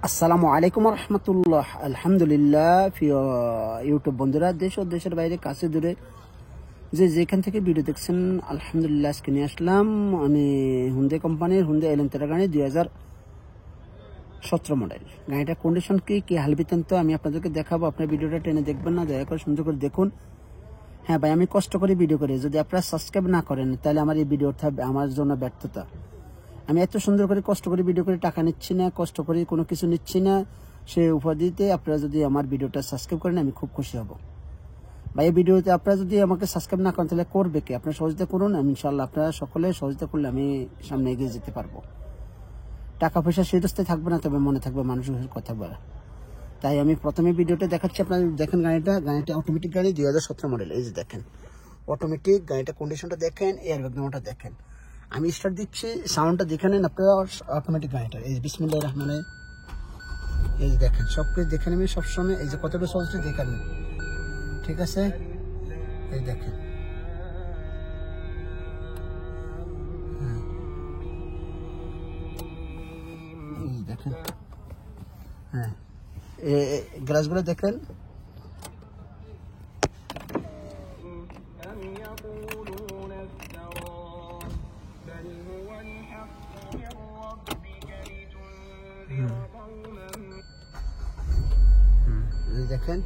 আসসালামু আলাইকুম রহমতুল্লাহ। আলহামদুলিল্লাহ। প্রিয় ইউটিউব বন্ধুরা, দেশ ও দেশের বাইরে কাছে দূরে যেখান থেকে ভিডিও দেখছেন, আলহামদুলিল্লাহ আজকে নিয়ে আসলাম আমি হুন্ডাই কোম্পানির হুন্ডাই এলেন্টেরা গাড়ি 2017 মডেল। গাড়িটার কন্ডিশন কি হাল বৃত্তান্ত আমি আপনাদেরকে দেখাবো। আপনার ভিডিওটা টেনে দেখবেন না, দয়া করে সুন্দর করে দেখুন। হ্যাঁ ভাই, আমি কষ্ট করে ভিডিও করি, যদি আপনারা সাবস্ক্রাইব না করেন তাহলে আমার এই ভিডিওটা আমার জন্য ব্যর্থতা। আমি এত সুন্দর করে কষ্ট করে ভিডিও করে টাকা নিচ্ছি না, কষ্ট করে কোনো কিছু নিচ্ছি না, সে উপাধিতে আপনারা যদি আমার ভিডিওটা সাবস্ক্রাইব করেন আমি খুব খুশি হব ভাই। এই ভিডিওতে আপনারা যদি আমাকে সাবস্ক্রাইব না করেন তাহলে করবে কি? আপনারা সহযোগিতা করুন, আমি ইনশাআল্লাহ আপনারা সকলে সহযোগিতা করলে আমি সামনে এগিয়ে যেতে পারবো। টাকা পয়সা সেদস্তায় থাকবে না, তবে মনে থাকবে মানুষের কথা বলা। তাই আমি প্রথমে ভিডিওটা দেখাচ্ছি, আপনারা দেখেন। গাড়িটা অটোমেটিক গাড়ি 2017 মডেল। এই যে দেখেন অটোমেটিক গাড়িটা কন্ডিশনটা দেখেন, এয়ারব্যাগ নামাটা দেখেন। আমি স্টার্ট দিচ্ছি, সাউন্ডটা দেখে নেন আপনারা। অটোমেটিক গাড়িটা এই বিসমিল্লাহির রহমানির রহিম, এই যে দেখেন সব কিছু দেখে নেবেন সবসময়। এই যে কতটা চলছে দেখে নেন, ঠিক আছে? এই দেখেন, এই দেখেন, হ্যাঁ গ্লাসগুলো দেখেন। দেখেন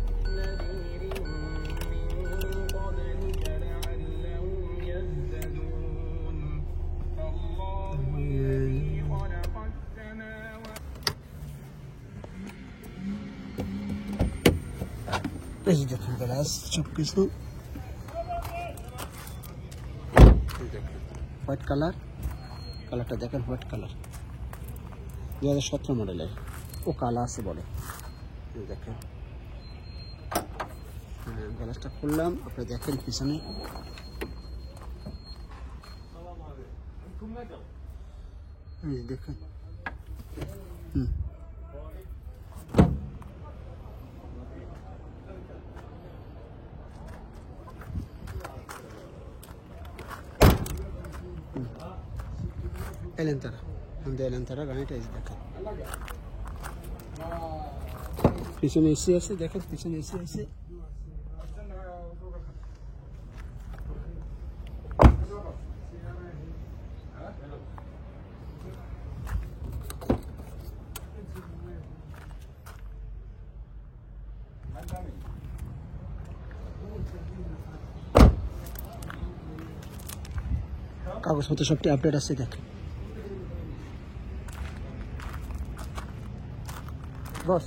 এই দেখেন গ্লাস সবকিছু হোয়াইট কালারটা দেখেন, হোয়াইট কালার 2017 মডেলের। ও কালা আছে বলে, দেখেন। হ্যাঁ, গ্লাসটা খুললাম, আপনারা দেখেন পিছনে দেখেন। এলেন্টেরা গাড়িটা এই দেখেন, পিছনে এসি আছে, দেখেন পিছনে এসি আছে। কাগজপত্র সবটি আপডেট আছে, দেখেন বস।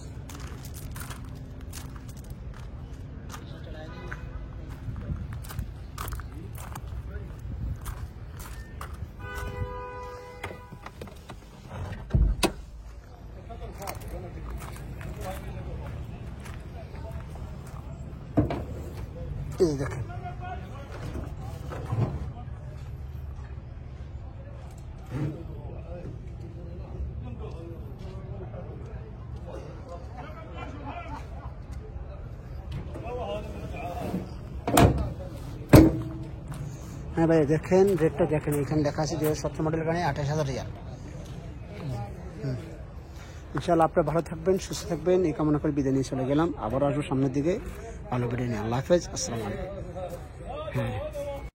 এই দেখেন হ্যাঁ ভাই, দেখেন রেটটা দেখেন, এখানে লেখা আছে 2017 মডেল গাড়ি 28,000 রিয়াল। ইনশাআল্লাহ আপনারা ভালো থাকবেন, সুস্থ থাকবেন, এই কামনা করে বিদায় নিয়ে চলে গেলাম। আবার আসবো সামনের দিকে ভালো ভিডিও নিয়ে। আল্লাহ হাফেজ, আসসালামু আলাইকুম। হ্যাঁ।